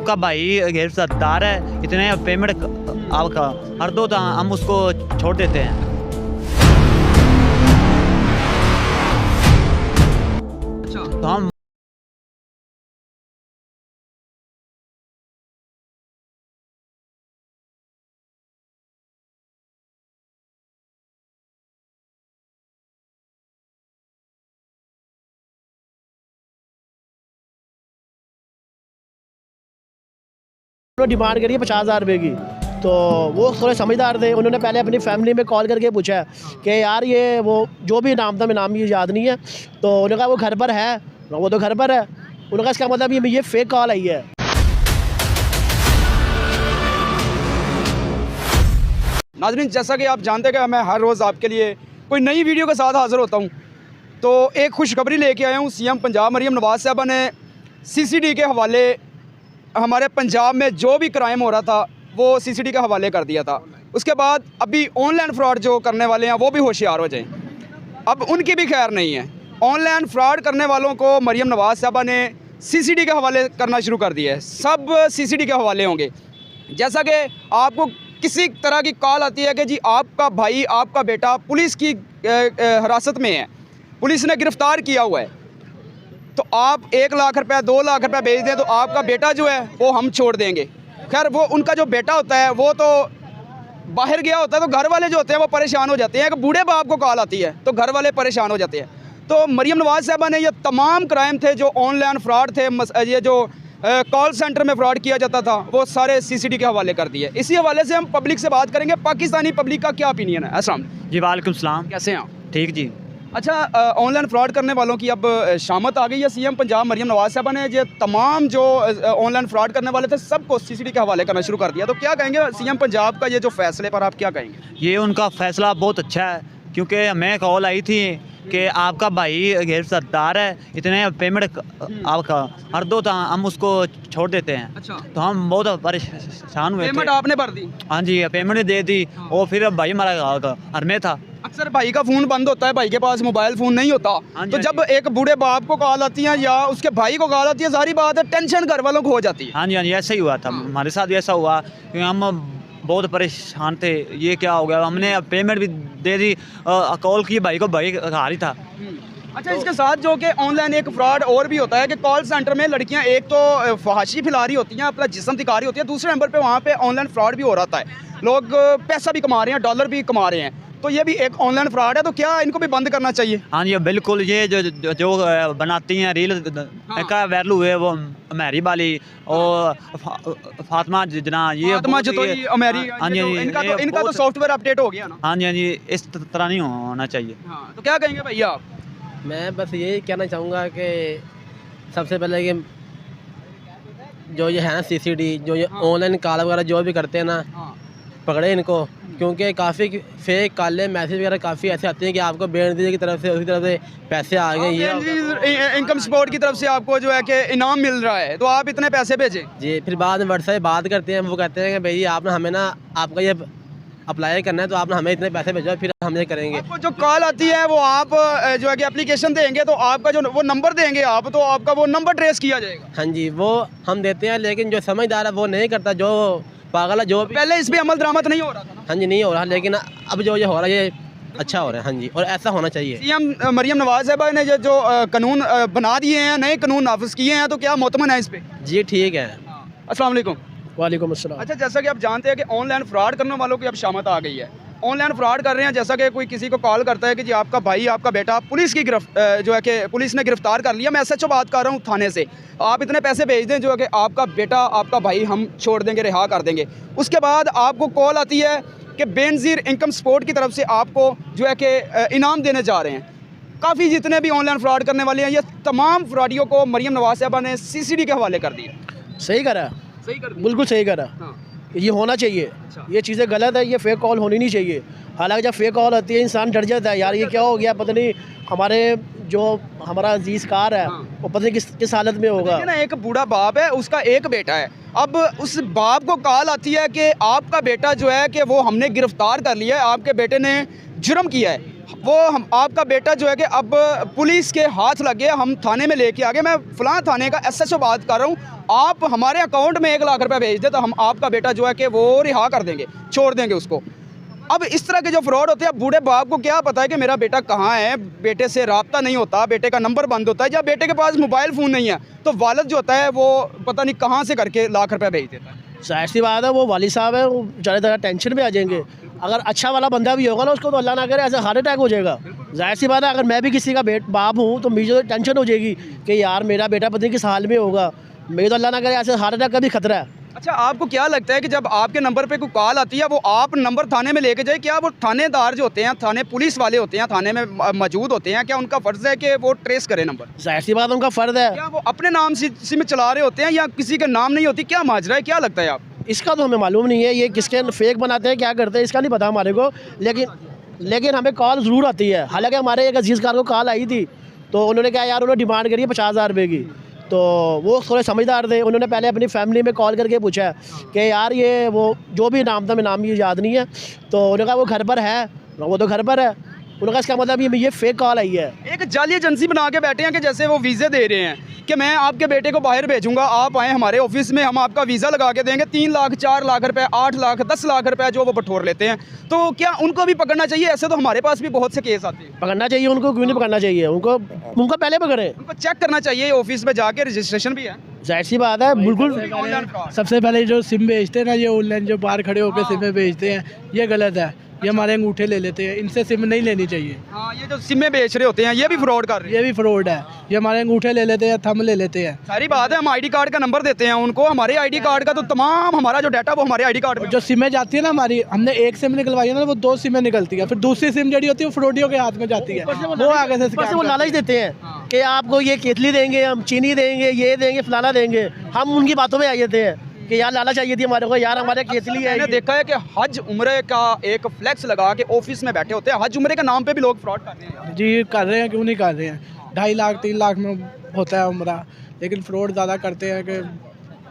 आपका भाई गिरफ्तार है, इतने पेमेंट आपका हर दो, तो हम उसको छोड़ देते हैं। तो हम डिमांड करी है 50,000 रुपये की। तो वो थोड़े समझदार थे, उन्होंने पहले अपनी फैमिली में कॉल करके पूछा कि यार ये वो जो भी नाम था, मैं नाम मुझे याद नहीं है, तो उन्होंने कहा वो घर पर है। वो तो घर पर है, उन्होंने कहा इसका मतलब ये फेक कॉल आई है। नाज़रीन, जैसा कि आप जानते हैं कि मैं हर रोज़ आपके लिए कोई नई वीडियो के साथ हाज़िर होता हूँ, तो एक खुशखबरी लेके आया हूँ। सीएम पंजाब मरियम नवाज़ साहबा ने सीसीडी के हवाले हमारे पंजाब में जो भी क्राइम हो रहा था वो सीसीडी के हवाले कर दिया था। उसके बाद अभी ऑनलाइन फ्रॉड जो करने वाले हैं वो भी होशियार हो जाएं। अब उनकी भी खैर नहीं है। ऑनलाइन फ्रॉड करने वालों को मरियम नवाज़ साहबा ने सीसीडी के हवाले करना शुरू कर दिया है। सब सीसीडी के हवाले होंगे। जैसा कि आपको किसी तरह की कॉल आती है कि जी आपका भाई, आपका बेटा पुलिस की हिरासत में है, पुलिस ने गिरफ़्तार किया हुआ है, तो आप 1 लाख रुपया 2 लाख रुपया भेज दें तो आपका बेटा जो है वो हम छोड़ देंगे। खैर वो उनका जो बेटा होता है वो तो बाहर गया होता है, तो घर वाले जो होते हैं वो परेशान हो जाते हैं कि बूढ़े बाप को कॉल आती है तो घर वाले परेशान हो जाते हैं। तो मरियम नवाज़ साहबा ने ये तमाम क्राइम थे जो ऑनलाइन फ्रॉड थे, ये जो कॉल सेंटर में फ्रॉड किया जाता था, वो सारे सीसीडी के हवाले कर दिए। इसी हवाले से हम पब्लिक से बात करेंगे। पाकिस्तानी पब्लिक का क्या ओपिनियन है? अस्सलाम जी वालेकुम सलाम, कैसे हैं आप? ठीक जी। अच्छा, ऑनलाइन फ्रॉड करने वालों की अब शामत आ गई है। सीएम पंजाब मरियम नवाज़ साहबा ने ये तमाम जो ऑनलाइन फ्रॉड करने वाले थे सबको सीसीडी के हवाले करना शुरू कर दिया। तो क्या कहेंगे सीएम पंजाब का ये जो फैसले पर, आप क्या कहेंगे? ये उनका फ़ैसला बहुत अच्छा है, क्योंकि हमें कॉल आई थी कि आपका भाई गिरफ्तार है, इतने पेमेंट आपका हर दो, तो हम उसको छोड़ देते हैं। अच्छा, तो हम बहुत परेशान हुए पेमेंट थे। आपने भर दी? हाँ जी, पेमेंट दे दी। और फिर भाई हमारा घर में था। अक्सर भाई का फ़ोन बंद होता है, भाई के पास मोबाइल फ़ोन नहीं होता। तो जब एक बूढ़े बाप को कॉल आती है या उसके भाई को कॉल आती है, सारी बात है टेंशन घर वालों को हो जाती है। हाँ जी, हाँ जी, ऐसा ही हुआ था। हमारे साथ भी ऐसा हुआ कि हम बहुत परेशान थे, ये क्या हो गया। हमने पेमेंट भी दे दी, कॉल की भाई को, भाई घर ही था। अच्छा, इसके साथ जो कि ऑनलाइन एक फ्रॉड और भी होता है कि कॉल सेंटर में लड़कियां एक तो फहाशी फैला रही होती हैं, अपना जिस्म दिखा रही होती है, दूसरे नंबर पे वहाँ पे ऑनलाइन फ्रॉड भी हो रहा है। लोग पैसा भी कमा रहे हैं, डॉलर भी कमा रहे हैं, तो ये भी एक ऑनलाइन फ्रॉड है। तो क्या इनको भी बंद करना चाहिए? हाँ जी बिल्कुल। ये जो बनाती हैं रील का वैल्यू है, वो अमेरी वाली और फातिमा जना, ये फातिमा जतोई अमेरी, हाँ जी, इनका तो सॉफ्टवेयर अपडेट हो गया ना। हाँ जी, हाँ जी, इस तरह नहीं होना चाहिए। हाँ, तो क्या कहेंगे भैया आप? मैं बस यही कहना चाहूँगा कि सबसे पहले कि जो ये है ना सीसीडी, जो ये ऑनलाइन कॉल वगैरह जो भी करते हैं ना, पकड़े इनको, क्योंकि काफ़ी फेक कॉलें मैसेज वगैरह काफ़ी ऐसे आते हैं कि आपको बेनजीर की तरफ से, उसकी तरफ से पैसे आ गए, ये इनकम सपोर्ट की तरफ से आपको जो है कि इनाम मिल रहा है, तो आप इतने पैसे भेजें जी। फिर बाद में व्हाट्सएप पे बात करते हैं, वो कहते हैं कि भाई आपने हमें ना आपका ये अप्लाई करना है, तो आपने हमें इतने पैसे भेजो, फिर हम ये करेंगे। आपको जो कॉल आती है वो आप जो है कि एप्लीकेशन देंगे, तो आपका जो वो नंबर देंगे आप, तो आपका वो नंबर ट्रेस किया जाएगा। हाँ जी, वो हम देते हैं, लेकिन जो समझदार है वो नहीं करता, जो पागल है, जो पहले इस पे अमल दरामद नहीं हो रहा था ना? हाँ जी, नहीं हो रहा, लेकिन अब जो ये हो रहा है ये अच्छा हो रहा है। हाँ जी, और ऐसा होना चाहिए। सीएम मरियम नवाज़ साहबा ने जो कानून बना दिए हैं, नए कानून नाफिज किए हैं, तो क्या मुतमन है इस पे? जी ठीक है। अस्सलाम वालेकुम। वालेकुम अस्सलाम। अच्छा, जैसा कि आप जानते हैं कि ऑनलाइन फ्रॉड करने वालों की अब शामत आ गई है। ऑनलाइन फ्रॉड कर रहे हैं, जैसा कि कोई किसी को कॉल करता है कि जी आपका भाई, आपका बेटा पुलिस की जो है कि पुलिस ने गिरफ्तार कर लिया, मैं SHO बात कर रहा हूँ थाने से, आप इतने पैसे भेज दें जो है कि आपका बेटा, आपका भाई हम छोड़ देंगे, रिहा कर देंगे। उसके बाद आपको कॉल आती है कि बेनज़ीर इनकम सपोर्ट की तरफ से आपको जो है कि इनाम देने जा रहे हैं। काफ़ी जितने भी ऑनलाइन फ्रॉड करने वाले हैं, ये तमाम फ्रॉडियों को मरियम नवाज़ साहबा ने CCD के हवाले कर दिया। सही करा, सही कर, बिल्कुल सही करा। ये होना चाहिए। अच्छा। ये चीज़ें गलत है, ये फेक कॉल होनी नहीं चाहिए। हालांकि जब फेक कॉल आती है इंसान डर जाता है, यार ये क्या हो गया, पता नहीं हमारे जो हमारा अजीज कार है वो पता नहीं किस हालत में होगा। ना एक बूढ़ा बाप है, उसका एक बेटा है। अब उस बाप को कॉल आती है कि आपका बेटा जो है कि वो हमने गिरफ्तार कर लिया है, आपके बेटे ने जुर्म किया है, वो हम आपका बेटा जो है कि अब पुलिस के हाथ लग गया, हम थाने में लेके आ गए, मैं फलां थाने का SHO बात कर रहा हूँ, आप हमारे अकाउंट में 1 लाख रुपए भेज दे तो हम आपका बेटा जो है कि वो रिहा कर देंगे, छोड़ देंगे उसको। अब इस तरह के जो फ्रॉड होते हैं, बूढ़े बाप को क्या पता है कि मेरा बेटा कहाँ है, बेटे से रब्ता नहीं होता, बेटे का नंबर बंद होता है, या बेटे के पास मोबाइल फ़ोन नहीं है, तो वालिद जो होता है वो पता नहीं कहाँ से करके लाख रुपये भेज देता है। जाहिर सी बात है, वो वालिद साहब है, वो ज़्यादा ज़्यादा टेंशन में आ जाएंगे। अगर अच्छा वाला बंदा भी होगा ना, उसको तो अल्लाह ना करे ऐसे हार्ट अटैक हो जाएगा। जाहिर सी बात है, अगर मैं भी किसी का बाप हूँ तो मुझे तो टेंशन हो जाएगी कि यार मेरा बेटा पता नहीं किस हाल में होगा, मुझे तो अल्लाह ना करे ऐसे हार्ट अटैक का भी खतरा है। अच्छा, आपको क्या लगता है कि जब आपके नंबर पे कोई कॉल आती है, वो आप नंबर थाने में लेके जाए, क्या वो थानेदार जो होते हैं, थाने पुलिस वाले होते हैं, थाने में मौजूद होते हैं, क्या उनका फ़र्ज़ है कि वो ट्रेस करें नंबर? जाहिर सी बात उनका फ़र्ज़ है। क्या वो अपने नाम से सिम चला रहे होते हैं या किसी का नाम नहीं होती, क्या माजरा है, क्या लगता है आप? इसका तो हमें मालूम नहीं है, ये किसके फेक बनाते हैं, क्या करते हैं, इसका नहीं पता हमारे को। लेकिन हमें कॉल ज़रूर आती है। हालांकि हमारे एक अजीज़ कार को कॉल आई थी, तो उन्होंने कहा यार उन्होंने डिमांड करी है 50,000 रुपये की। तो वो थोड़े समझदार थे, उन्होंने पहले अपनी फैमिली में कॉल करके पूछा कि यार ये वो जो भी नाम था, मैं नाम ये याद नहीं है, तो उन्होंने कहा वो घर पर है, वो तो घर पर है। उन्होंने कहा इसका मतलब ये फेक कॉल आई है। एक जाली एजेंसी बना के बैठे हैं कि जैसे वो वीज़े दे रहे हैं कि मैं आपके बेटे को बाहर भेजूंगा, आप आएँ हमारे ऑफिस में, हम आपका वीज़ा लगा के देंगे, 3 लाख 4 लाख रुपए, 8 लाख 10 लाख रुपए जो वो बटोर लेते हैं। तो क्या उनको भी पकड़ना चाहिए? ऐसे तो हमारे पास भी बहुत से केस आते हैं। पकड़ना चाहिए उनको, क्यों नहीं पकड़ना चाहिए उनको पहले पकड़े, उनको चेक करना चाहिए, ऑफिस में जाके रजिस्ट्रेशन भी है। जाहिर सी बात है, बिल्कुल। सबसे पहले जो सिम बेचते हैं ना, ये ऑनलाइन जो बाहर खड़े होकर सिमें बेचते हैं, ये गलत है। ये हमारे अंगूठे ले लेते हैं, इनसे सिम नहीं लेनी चाहिए। हाँ, ये जो सिमें बेच रहे होते हैं ये भी फ्रॉड कर रहे हैं। ये भी फ्रॉड है, ये हमारे अंगूठे ले लेते हैं, थंब ले लेते हैं। सारी बात है, हम ID कार्ड का नंबर देते हैं उनको, हमारे ID कार्ड का तो तमाम हमारा जो डाटा वो हमारे ID कार्ड में। जो सिमें जाती है ना हमारी, हमने एक सिम निकलवाई है ना, वो 2 सिमें निकलती है, फिर दूसरी सिम जड़ी होती है वो फ्रॉडियों के हाथ में जाती है, वो आगे से ऊपर से वो लालच देते हैं कि आपको ये केतली देंगे, हम चीनी देंगे, ये देंगे, फलाना देंगे। हम उनकी बातों में आ जाते हैं कि यार लालच चाहिए थी हमारे को, यार हमारे केतली है। मैंने देखा है कि हज उम्रे का एक फ्लैक्स लगा के ऑफिस में बैठे होते हैं, हज उम्रे के नाम पे भी लोग फ्रॉड कर रहे हैं। जी कर रहे हैं, क्यों नहीं कर रहे हैं। 2.5 लाख 3 लाख में होता है उम्रा, लेकिन फ्रॉड ज़्यादा करते हैं। कि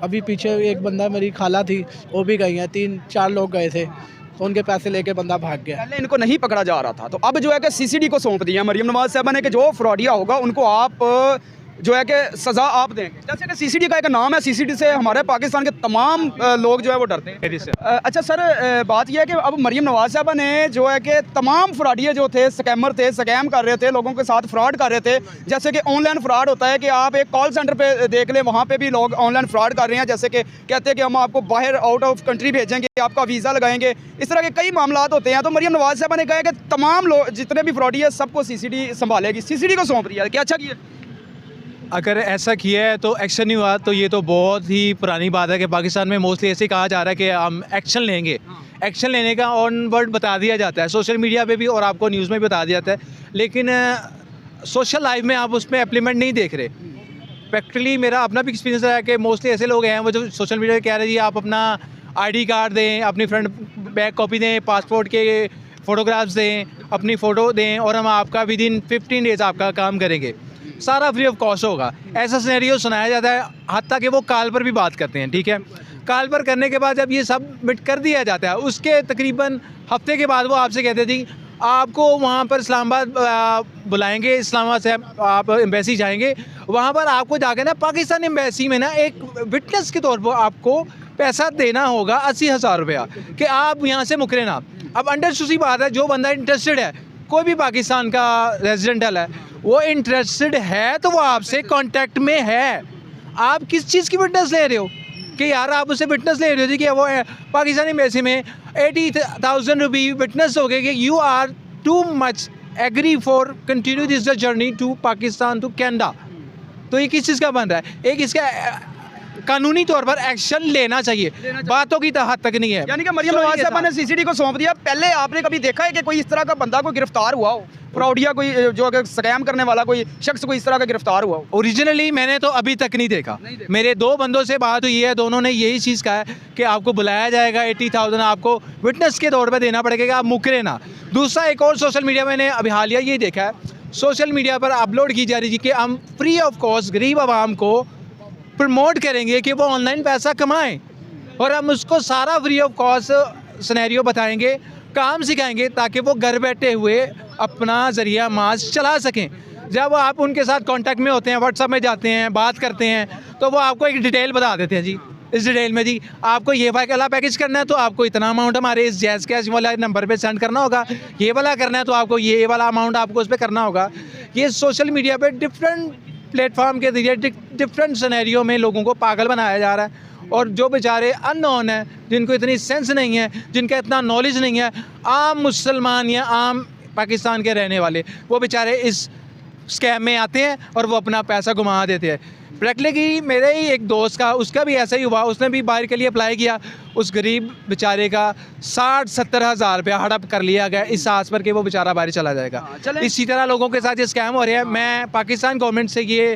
अभी पीछे एक बंदा, मेरी खाला थी, वो भी गई हैं, 3-4 लोग गए थे, तो उनके पैसे लेके बंदा भाग गया। पहले इनको नहीं पकड़ा जा रहा था, तो अब जो है कि CCD को सौंप दिया मरियम नवाज साहबा ने कि जो फ्रॉडिया होगा उनको आप जो है कि सज़ा आप देंगे। जैसे कि CCD का एक नाम है, CCD से हमारे पाकिस्तान के तमाम लोग जो है वो डरते हैं। अच्छा सर, बात यह है कि अब मरियम नवाज साहबा ने जो है कि तमाम फ्रॉडिये जो थे, स्कैमर थे, स्कैम कर रहे थे, लोगों के साथ फ्रॉड कर रहे थे। जैसे कि ऑनलाइन फ्रॉड होता है कि आप एक कॉल सेंटर पे देख लें, वहाँ पे भी लोग ऑनलाइन फ्रॉड कर रहे हैं। जैसे कि कहते हैं कि हम आपको बाहर आउट ऑफ कंट्री भेजेंगे, आपका वीज़ा लगाएंगे, इस तरह के कई मामला होते हैं। तो मरियम नवाज साहबा ने कहा है कि तमाम लोग जितने भी फ्रॉडी है सबको CCD संभालेगी, CCD को सौंप दिया। क्या अच्छा किया? अगर ऐसा किया है तो एक्शन नहीं हुआ तो ये तो बहुत ही पुरानी बात है कि पाकिस्तान में मोस्टली ऐसे कहा जा रहा है कि हम एक्शन लेंगे। एक्शन लेने का ऑन वर्ड बता दिया जाता है सोशल मीडिया पे भी और आपको न्यूज़ में भी बता दिया जाता है, लेकिन सोशल लाइफ में आप उसमें इम्प्लीमेंट नहीं देख रहे। प्रैक्टिकली मेरा अपना भी एक्सपीरियंस रहा है कि मोस्टली ऐसे लोग हैं वो जो सोशल मीडिया पे कह रहे हैं जी आप अपना ID कार्ड दें, अपनी फ्रंट बैक कॉपी दें, पासपोर्ट के फ़ोटोग्राफ्स दें, अपनी फ़ोटो दें और हम आपका विद इन 15 डेज़ आपका काम करेंगे, सारा फ्री ऑफ कॉस्ट होगा। ऐसा सिनेरियो सुनाया जाता है, हत्ता कि वो कॉल पर भी बात करते हैं। ठीक है, कॉल पर करने के बाद जब ये सबमिट कर दिया जाता है, उसके तकरीबन हफ्ते के बाद वो आपसे कहते थे आपको वहाँ पर इस्लामाबाद बुलाएंगे, इस्लामाबाद से आप एम्बेसी जाएंगे, वहाँ पर आपको जाकर ना पाकिस्तान एम्बेसी में ना एक विटनेस के तौर पर आपको पैसा देना होगा 80,000 रुपया कि आप यहाँ से मुकरे ना। अब अंडरस्टूड बात है, जो बंदा इंटरेस्टेड है, कोई भी पाकिस्तान का रेजिडेंटल है, वो इंटरेस्टेड है तो वो आपसे कांटेक्ट में है। आप किस चीज़ की विटनेस ले रहे हो कि यार आप उससे विटनेस ले रहे हो जी कि वो पाकिस्तानी एम्बेसी में 80,000 रुपये विटनेस हो गए कि you are too much agree for continue this the journey to Pakistan to Canada. तो ये किस चीज़ का बन रहा है? एक इसका कानूनी तौर पर एक्शन लेना चाहिए, बातों की हद तक नहीं है। यानी कि मरियम नवाज साहबा ने CCD को सौंप दिया। पहले आपने कभी देखा है कि कोई इस तरह का बंदा कोई गिरफ्तार हुआ हो, फ्रॉडिया कोई जो स्कैम करने वाला कोई शख्स कोई इस तरह का गिरफ्तार हुआ हो? ओरिजिनली मैंने तो अभी तक नहीं देखा। मेरे 2 बंदों से बात हुई है, दोनों ने यही चीज़ कहा है कि आपको बुलाया जाएगा, 80,000 आपको विटनेस के तौर पर देना पड़ेगा कि आप मुकरे ना। दूसरा एक और सोशल मीडिया मैंने अभी हालिया ये देखा है, सोशल मीडिया पर अपलोड की जा रही है कि हम फ्री ऑफ कॉस्ट गरीब आवाम को प्रमोट करेंगे कि वो ऑनलाइन पैसा कमाएं और हम उसको सारा फ्री ऑफ कॉस्ट सिनेरियो बताएंगे। काम सिखाएंगे ताकि वो घर बैठे हुए अपना ज़रिया माज चला सकें। जब आप उनके साथ कांटेक्ट में होते हैं, व्हाट्सएप में जाते हैं, बात करते हैं, तो वो आपको एक डिटेल बता देते हैं जी, इस डिटेल में जी आपको ये वाला पैकेज करना है तो आपको इतना अमाउंट हमारे इस जैज़ कैश वाला नंबर पे सेंड करना होगा, ये वाला करना है तो आपको ये वाला अमाउंट आपको उस पर करना होगा। ये सोशल मीडिया पे डिफरेंट प्लेटफॉर्म के जरिए डिफरेंट सिनेरियो में लोगों को पागल बनाया जा रहा है। और जो बेचारे अननोन हैं, जिनको इतनी सेंस नहीं है, जिनका इतना नॉलेज नहीं है, आम मुसलमान या आम पाकिस्तान के रहने वाले, वो बेचारे इस स्कैम में आते हैं और वो अपना पैसा घुमा देते हैं। डायरेक्टली कि मेरे ही एक दोस्त का, उसका भी ऐसा ही हुआ, उसने भी बाहर के लिए अप्लाई किया, उस गरीब बेचारे का 60-70 हज़ार रुपया हड़प कर लिया गया इस आस पर कि वो बेचारा बाहर चला जाएगा। इसी तरह लोगों के साथ ये स्कैम हो रहे हैं। मैं पाकिस्तान गवर्नमेंट से ये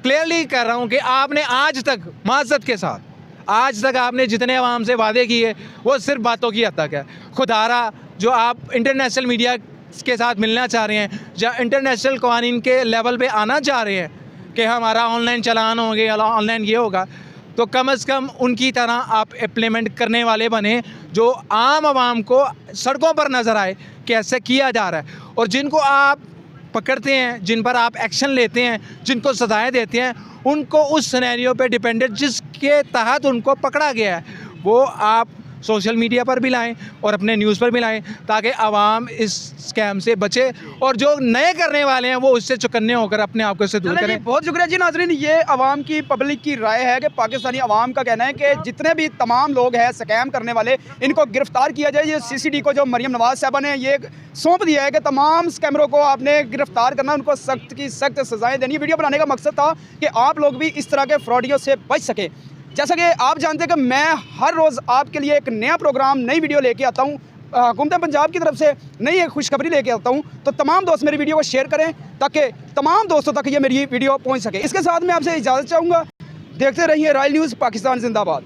क्लियरली कर रहा हूँ कि आपने आज तक माज़रत के साथ आज तक आपने जितने अवाम से वादे किए वो सिर्फ बातों की हद तक है। खुदारा जो आप इंटरनेशनल मीडिया के साथ मिलना चाह रहे हैं या इंटरनेशनल कवानीन के लेवल पे आना चाह रहे हैं कि हमारा ऑनलाइन चलान होंगे, ऑनलाइन ये होगा, तो कम से कम उनकी तरह आप इम्प्लीमेंट करने वाले बने जो आम आवाम को सड़कों पर नज़र आए कि ऐसे किया जा रहा है। और जिनको आप पकड़ते हैं, जिन पर आप एक्शन लेते हैं, जिनको सजाएं देते हैं, उनको उस सिनेरियो पे डिपेंडेंट जिसके तहत उनको पकड़ा गया है वो आप सोशल मीडिया पर भी लाएं और अपने न्यूज़ पर भी लाएं ताकि आवाम इस स्कैम से बचे और जो नए करने वाले हैं वो उससे चौकन्ने होकर अपने आप को इससे दूर करें। बहुत शुक्रिया जी नाजरीन। ये आवाम की पब्लिक की राय है कि पाकिस्तानी आवाम का कहना है कि जितने भी तमाम लोग हैं स्कैम करने वाले, इनको गिरफ्तार किया जाए। ये CCD को जो मरियम नवाज साहबा ने ये सौंप दिया है कि तमाम स्कैमरों को आपने गिरफ्तार करना, उनको सख्त की सख्त सजाएँ देनी। वीडियो बनाने का मकसद था कि आप लोग भी इस तरह के फ्रॉडियों से बच सकें। जैसा कि आप जानते हैं कि मैं हर रोज़ आपके लिए एक नया प्रोग्राम, नई वीडियो लेके आता हूँ। हुकूमत पंजाब की तरफ से नई एक खुशखबरी लेके आता हूँ, तो तमाम दोस्त मेरी वीडियो को शेयर करें ताकि तमाम दोस्तों तक ये मेरी वीडियो पहुँच सके। इसके साथ मैं आपसे इजाज़त चाहूँगा। देखते रहिए रॉयल न्यूज़ पाकिस्तान जिंदाबाद।